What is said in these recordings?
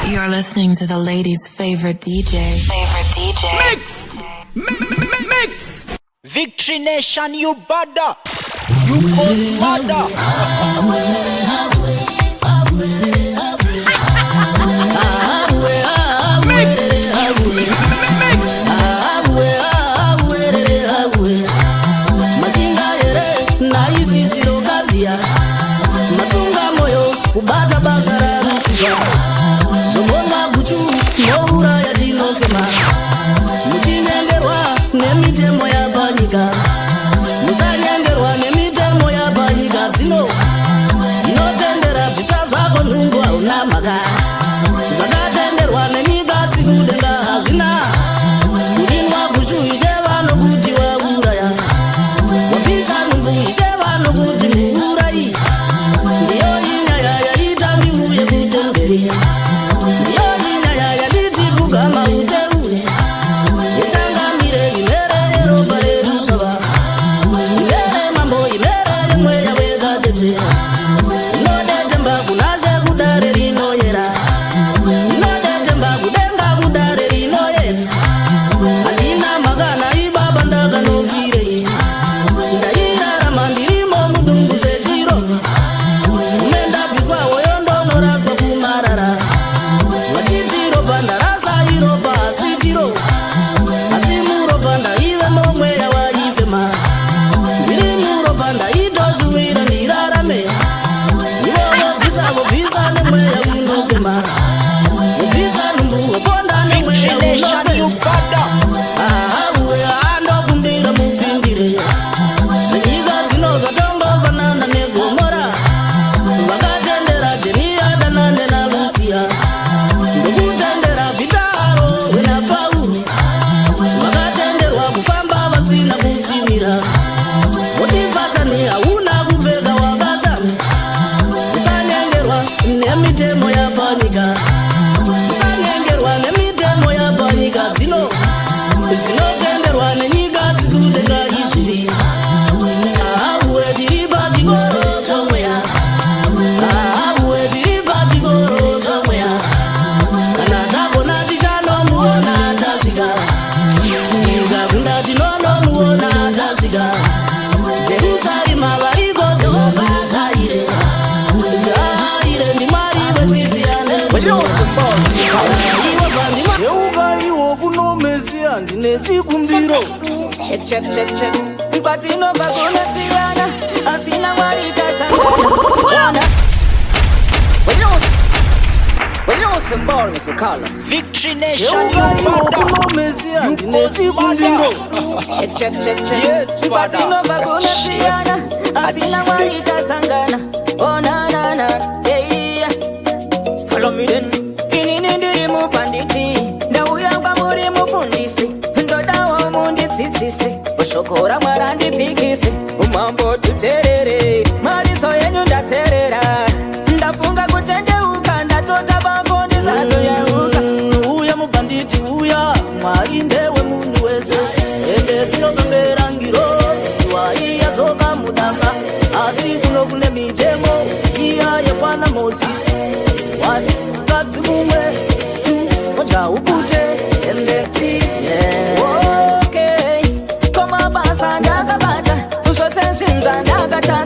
You're listening to the ladies' favorite DJ. Mix. Victory Nation, you bada. You cause murder. Matunga moyo kubata bazara rusia Zomona buchu Noura ya jinofema Muchinyengerwa Nemitemo ya banyika Muzanyengerwa Nemitemo ya banyika Zino Inotendera Visa zwako nungwa unamaga Zakatenderwa Nemiga sikudenga hazina Ulinwa buchu Ishewa nokuti wa uraya Wapisa nungu Ishewa nokuti urayi Check. Mpatino bagona siyana, asina warita sangana. We know some ball, Mr. Carlos. Victory Nation, you bada. You cause murder. Check. Yes, Mpatino bagona siyana, asina warita sangana. Oh na, yeah. Follow me then. Inini mu banditi, da uyamba muri mu fundisi. Ndoda wa mundi tsitsisi. Shokora marandi pikisi umambo tuterere mariso yenyu ndaterera ndafunga kutendeuka ndatota bangoni zazo yauka uya mubanditi uya mwari ndewe munhu wese ende dzinogambera ngirosi waiya dzoka mudanga asi kuno kune mitemo iya yekwana Mozisi wani kadzi mumwe tu fodya ukute ende tije Ndakabata, uzotenzinza ndakatata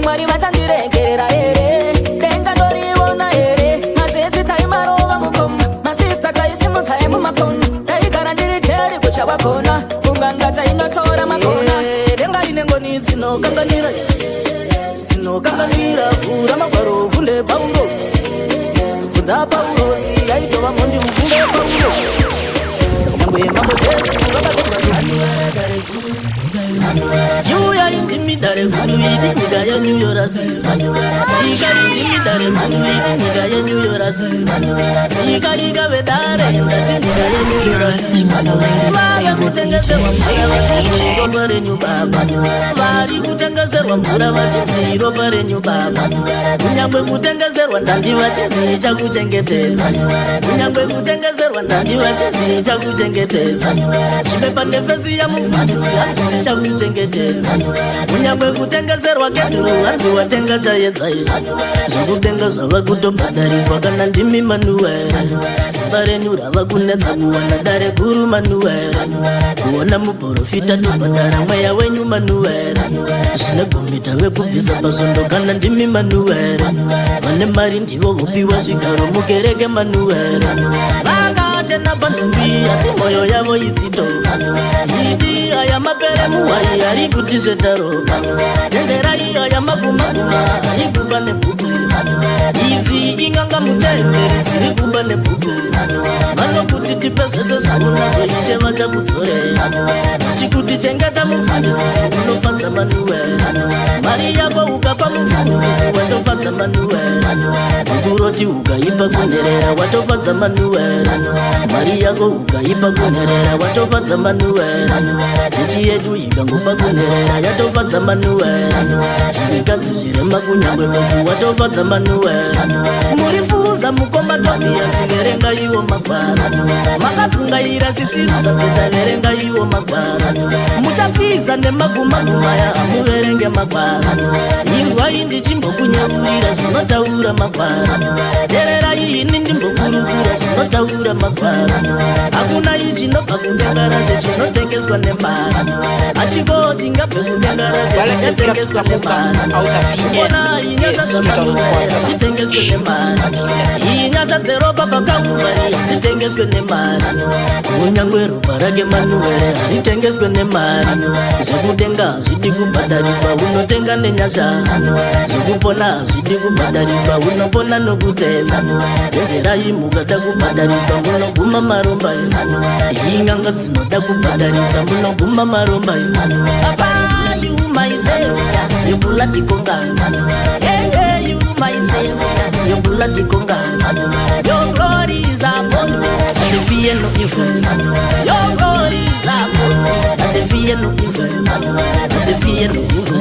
Mwari vatandiregerera here Denga ndoriona here Mazetsi taimarova mukoma Masitsa taisimutsai mumakona Taigara ndiri teri kucha wakona Unganga tainotora makona Denga inengoni dzinokanganira Vura magwaro funde Paulo Funza Paulo siyaitova mondi mufunde Paulo Nyangwe mambo tesi Juya indimi dare manu idi nigaya New York Iga indimi dare manu idi nigaya New York Iga vedare indati nigaya New York Maya kutengeserwa mura vachiziro nyubaba Vari kutengeserwa mura vachiziro pare nyubaba Kunyangwe kutengeserwa ndandi vachiziro chakuchengetedza Kunyangwe kutengeserwa ndandi vachiziro chakuchengetedza Chipepa nefesi ya mufundisi hanzi chakuchengetedza Kunyangwe kutengeserwa keduru hanzi watenga chaedza Zvokude kutenga zvava kutobhadhariswa kana ndimi manuwera. Simba renyu rava kunetsa kuwana dare guru manuwera. Kuona muprofita tobhadhara mweya wenyu manuwera. Zvine gomita wekubvisa pazondo kana ndimi manuwera. Vane mari ndivo vopiwa zvigaro mukereke manuwera. Vakachena pandombi asi mwoyo yavo idzito. Idi aya mapere muhai ari kuti zvetaropa. Tendera iya ya magumaguma ari kuba nebhuku. Idzi inganga mutemberi dziri kuba nebhuku. Vanokuti tipe zvese zvaunazvo ishe vachakudzore. Chikuti chengeta mufambisi unofadza manuwera. Mari yako ukapa mufambisi watofadza manuwera. Ukuroti ukaipa kunherera watofadza manuwera. Mari yako ukaipa kunherera watofadza manuwera. Chechi yedu ikangopa kunherera yatofadza manuwera. Chirikadzi zvirema kunyangwe bofu watofadza manuwera. Murifuza mukoma Tobiasi verenga iwo magwara. Makatsungaira sisirusa peta verenga iwo magwara. Muchapfidza nemagumaguma ya muverenge magwara. Inzwa indi chimbokunyaurira zvinotaura magwara. Derera ini ndimbokurukura zvinotaura magwara. Hakuna ichinobva kudengarazve chinotengeswa nemari. Hachiko chingabve kudengarazve chinotengeswa nemari. Mbona inyasha dzamanuwera zvitengeswe nemari. Inyasha dzeropa pakakuvhari dzitengeswe nemari. Kunyangwe ropa rake manuwere haritengeswe nemari. Zvekutenga zvidi kubhadhariswa unotenga nenyasha. Zvekupona zvidi kubhadhariswa unopona nokutenda. Tenderai mukada kubhadhariswa munoguma maromba. Inganga dzinoda kubhadharisa munoguma maromba. Papa, you my savior, you bloody conga. Hey, you my savior, you bloody conga. Your glory is upon me, and the fear no evil. Your glory is upon me, and the fear no evil. And the fear no evil.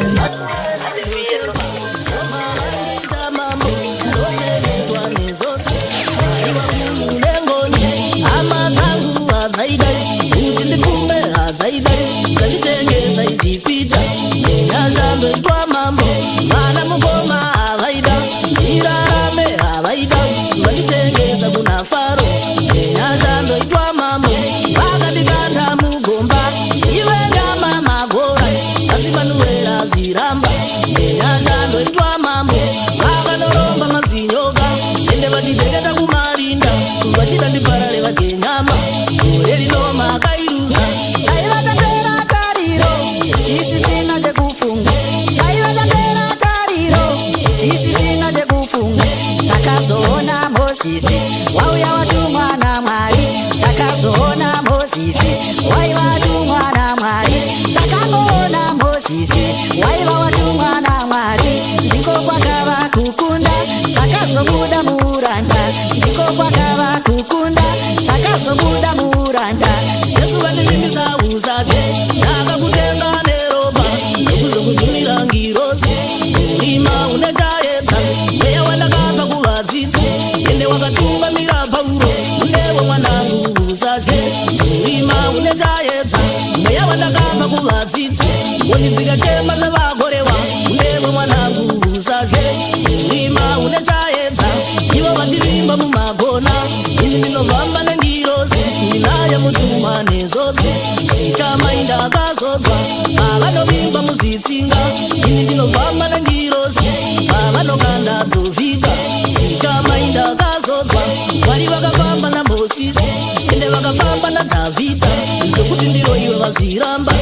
Zviramba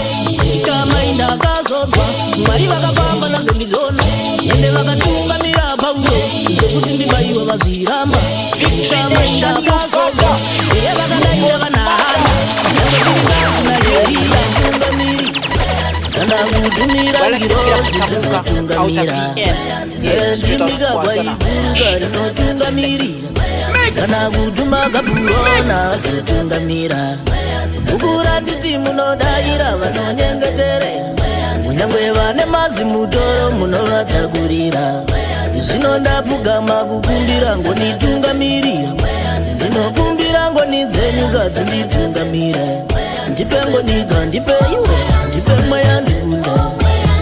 kama inda kazozwa Mwari vakafamba nazendizona Yende vakatungamira Paulo Zekuti ndibaiwa vazviramba kama inda kazozwa Uye vakadaira vanahana Nazotirikazi na Elia tungamiri Sana kudumira ngirozi zekutungamira Zendimika baibuka rinotungamirira Sana kuduma kaburona zotungamira Ukura titi munodaira vanonyengeterera Munyangwe vane mazi mutoro munovatagurira Zvino ndapfugama kukumbira ngonitungamirira Dzinokumbira ngoni dzenyu ngadzitungamira Ndipe ngonika ndipe iwe Ndipe mweya ndikunda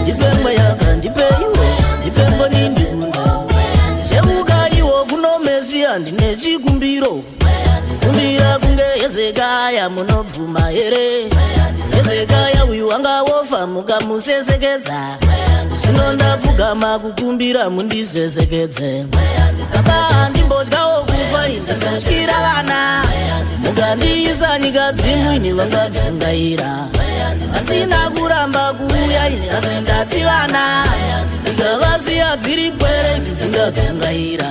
Ndipe mweya ndipe iwe Ndipe ngoni ndikunda Cheuka ndinotenda ndine chikumbiro kumbira kunge Hezekiah munobvuma here Hezekiah uyu wanga wofa mukamusesekedza zvino ndapfugama kukumbira mundisesekedze saka ndimbotyawo kufa ndizotyira vana mukandiisa nyika dzimwini vangadzungaira asina kuramba kuuya ini asi ndati vana ndikavasiya dziri kwere ndisingadzungaira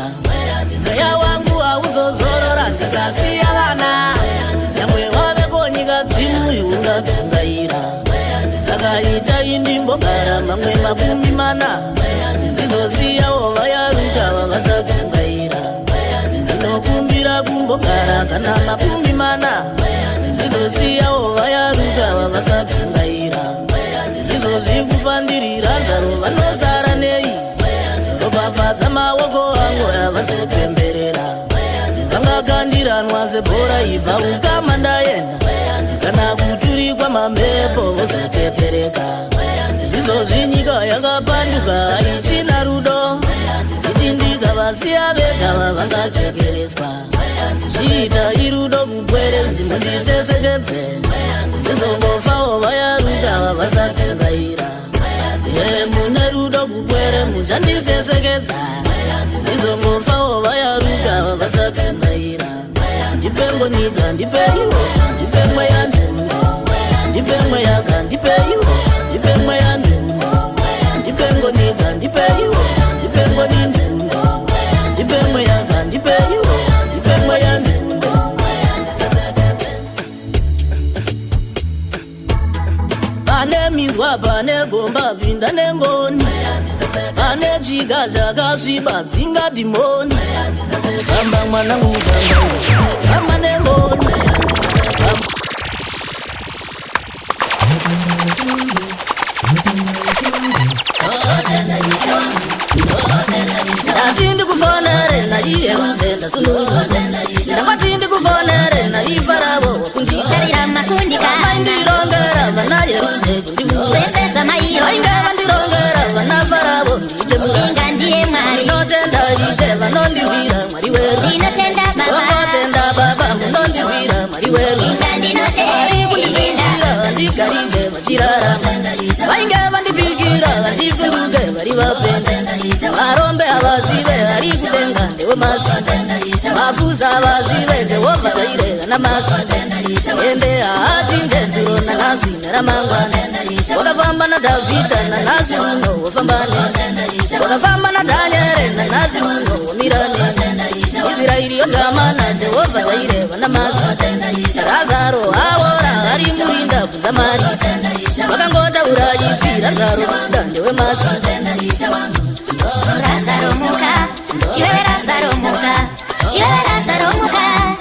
mweya wangu hauzozorora ndikasiya vana nyamwe waveko nyika dzimwi ungadzungaira saka itai ndimbogara mamwe makumi mana ndizosiyawo vayaruka vavasadzungaira ndinokumbira kumbogara kana makumi mana ndizosiyawo vayaruka vavasadzungaira ndizozvikufandirira zaro vanosara nei zobvafadza maoko angu avazopemberera vangakandiranwa sebhora ibva ukama ndaenda kana kuturikwa mamhepo vozotetereka izvizvo nyika yakapanduka haichina rudo ziti ndikavasiya vega vavangachekereswa chiita irudo kupwere nzimundisesekedze zizongofawo vayaruka vavasadzungaira mune rudo kupwere muchandisesekedza zizongofawo vayaruka vavasadzungaira ndipengo nyika ndipeiwo ndipemwe yanduno ndipemwe yaka ndipeiwo ndipemwe yanduno ndipengo nyika ndipeiwo ndipemwe ninduno ndipemwe yaka ndipeiwo ndipemwe yanduno pane minzwa pane gomba pinda nengoni pane chiga chakasviba dzinga dhimoni famba mwana muganga famba nengoni Natindi kufonere na iye wapenda sununga Namatindi kufonere na ifarabo wakundika Karira makundika Maindirongera vanaye runde kundimu Sesa mairo Waingeva ndirongera vanafarabo nditemu Inga ndiye mwari Notenda ishe vanondiwira mwari weru Dinotenda baba Notenda baba munondiwira mwari weru Inga ndinotenda Ndikarinde machirara Waingeva ndipikira Ndifunduke vari vapenda Varombe avazive vari kudenga ndewe masi Mafuza avazive Jehovha zairega namasi Ende haachinje zuro nanasi neramangwana Wakafamba na Davida nanasi uno wafambane Wakafamba na Daniele nanasi uno wamirane Israeli yogamana Jehovha zairega namasi Lazaro awora ari murinda kunzamani Wakangota urayifi Lazaro ndewe masi Lazaro muka Iwewe Lazaro muka Iwewe Lazaro muka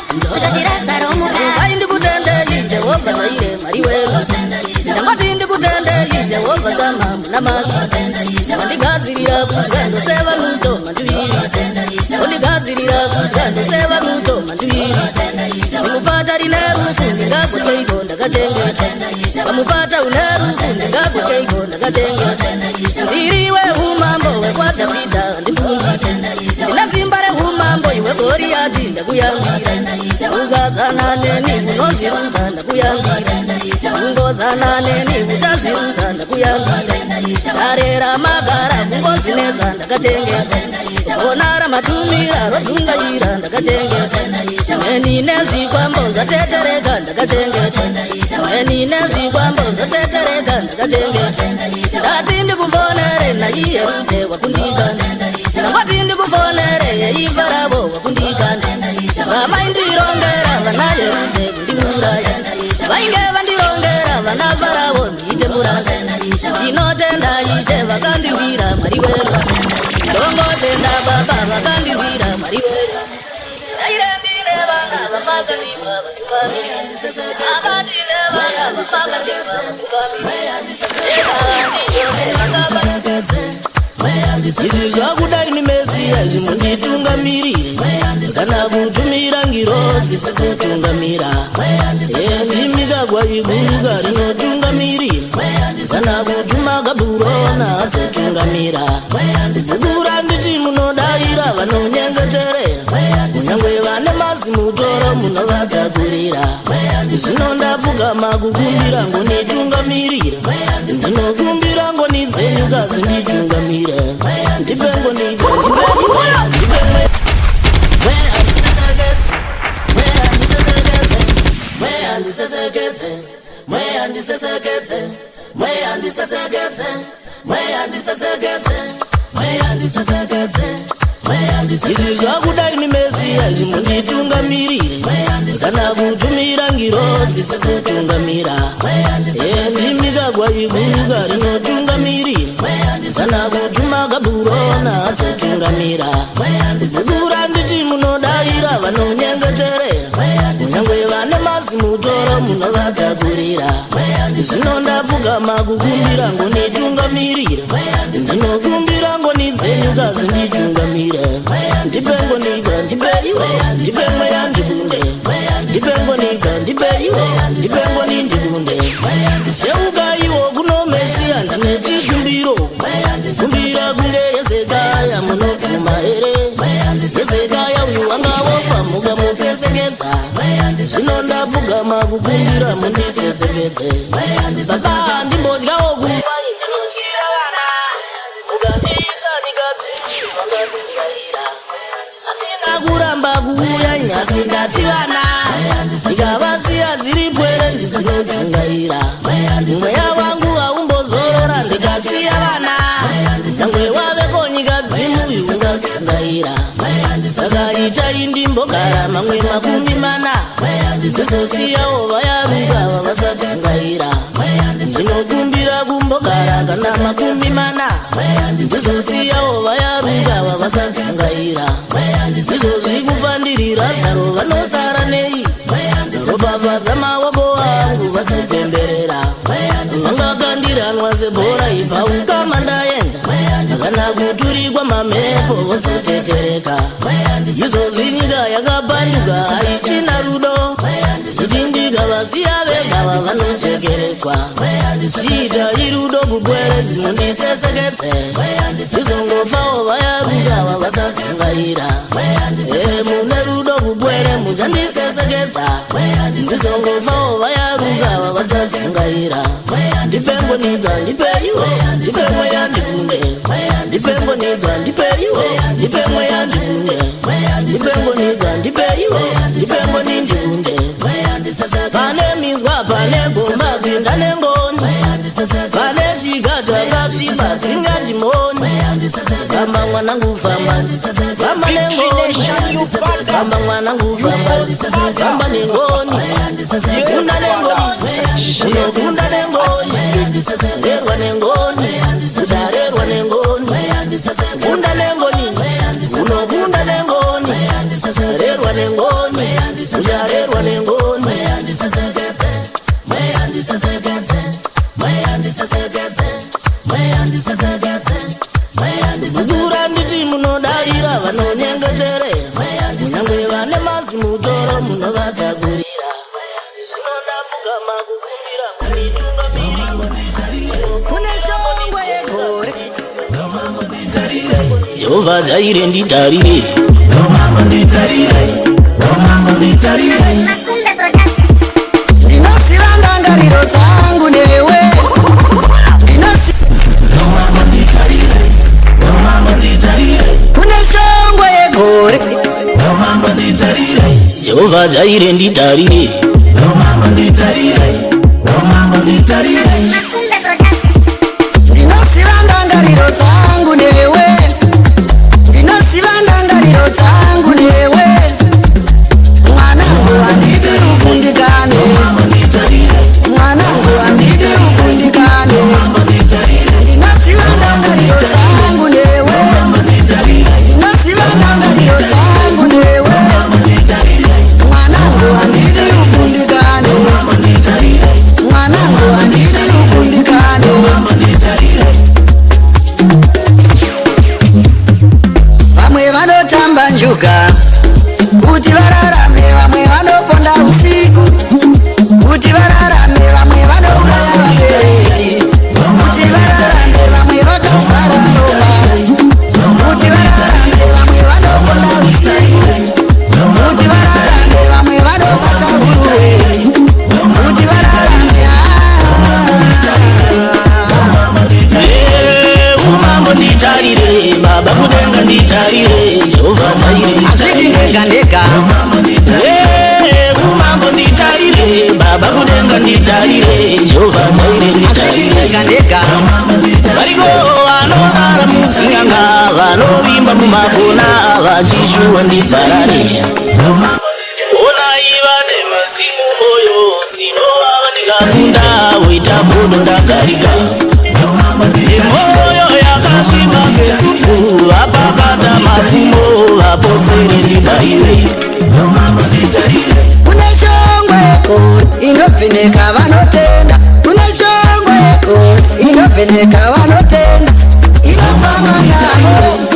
Tutati Lazaro muka Kaindi kutendeli Jehovha zaire mari wewe Ndangati ndi kutendeli Jehovha zama munamasi Wandigadzirira kugando seva nuto mandiwiri Wandigadzirira kugando seva nuto mandiwiri Simupata rinerufu ndingakoteiko ndakachengeta Wamupata unerufu ndingakoteiko ndakachengeta Ndiriwe umambo wekwa Davida ndifundite Ndinazimbare umambo iwe Goliati ndakuyambira Ungazana neni unozviruza ndakuyambira Ungozana neni uchazviruza ndakuyambira Darera magara kungozvinetsa ndakachengeta Onara matumira rodzungaira ndakachengeta Neni nezvikwambo zvatetereka ndakachengeta Neni nezvikwambo zvatetereka ndakachengeta Ndati ndikufonere naiye rude wakundikana Ndangati ndikufonere yeifarabo wakundikana Vamaindirongera vanaye rude kundiuraya Vainge vandirongera vanafarabo ndiite muranda Ndinotenda ishe vakandiwira mwari weru Ndongotenda baba vakandiwira mwari weru Ndairendine vana vamakandiwa vatukami Avandine vana vamakandiwa vatukami Izvi zvakudai nimesiya zvimunditungamirire Kana kutumira ngirozi sikutungamira Ndimigagwa iguruga rinotungamirire Kana kutuma gaburona asotungamira Zikura nditi munodaira vanonyengeterera vatakurira zvino ndapfugama kukumbira ngonitungamirira ndinokumbira ngonidzenyukazi nditungamira ndipengo izvi zvakudai nimesiya zvimunditungamirire kana kutumira ngirodzi sekutungamira ndimigagwa iguruka rinotungamirira kana kutuma gaburona asotungamira zikura nditi munodaira vanonyengeterera nyangwe vane mazimutoro munovatakurira zvino ndapfugama kukumbira ngonitungamirira ndinokumbira ngonidzenyukazi nditungamira ndipengo niga ndibeiwe ndipengo yandikunde ndipengo niga ndibeiwe ndipengo nindikunde cheuka iwo kuno mesiya ndine chikumbiro kumbira kunge yezekaya munopfuma here yezekaya uyu wanga wofa mukamusesekedza zvino ndapfugama kukumbira mundisesekedze saka ndimbodyawo kufa ndinotyira vana ukandiisa ndikadzivakazingaira asina kuramba kuuya nyasi ndati vana ndikavasiya dziri pwere ndizinodzungaira mweya wangu haumbozorora ndikasiya vana nyangwe waveko nyika dzimu ungadzungaira saka itai ndimbogara mamwe makumi mana ndizozosiyawo vayaruka vavasadzungaira ndinokumbira kumbogara kana makumi mana ndizozosiyawo vayaruka vavasadzungaira ndizozvi kufandirira zaro vanosara nei robavadza maoko angu vasipemberera vangakandiranwa sebhora ibva ukama ndaenda kana kuturikwa mamhepo vosotetereka izvozvi nyika yakapanduka haichina rudo ziti ndikavasiya vega vavanochekereswa zviita irudo kupwere dzinondisesekedze zizongofawo vayaruka vavasadzungaira mune rudo kupwere muchandisesekedza zizongofawo vayaruka vavasadzungaira ndipengo niga ndipeiwe ndipengo yandikunde ndipengo niga ndipeiwe ndipengo yandikunde ndipengo niga ndipeiwe ndipengo nindikunde pane minzwa pane gomba pinda nengoni pane chiga chakasviba dzingandimoni famba mwanangu famba famba nengoni famba mwanangu famba famba nengoni kunda nengoni unokunda nengoni rerwa nengoni utarerwa nengoni kunda nengoni unokunda nengoni rerwa nengoni utarerwa nengoni zikura nditi munodaira vanonyengeterera nyangwe vane mazimutoro munovatakurira zvino ndapfugama kukumbira kune shongwe yegore jehovha jaire nditarire ndinosiva ndangariro dzangu newe kune shongwe yegore jehovha jaire nditarire ndinosiva ndangariro dzangu newe ndinosiva ndangariro dzangu newe mwanangu handidi ukundikane mwanangu handidi ukundikane ndinosiva ndangariro dzangu newe ndinosiva ndangariro dzangu newe mwanangu handidi ukundikane mwanangu handidi ukundikane vamwe vanotamba njuga kuti vararame vamwe vanoponda usiku kuti vararame vamwe vanouraya vabereki kuti vararame vamwe vakazara ropa kuti vararame vamwe vanoponda usiku kuti vararame vamwe vanobata machishuwa ndiparare Onaiva nemasimu moyo Zinowa ndikatunda Wita bodo ndakarika Moyo yakashima sesutu Apapata matimo Apotsere ndibaire Kune shongwe inovheneka vanotenda Kune shongwe inovheneka vanotenda Inofama namo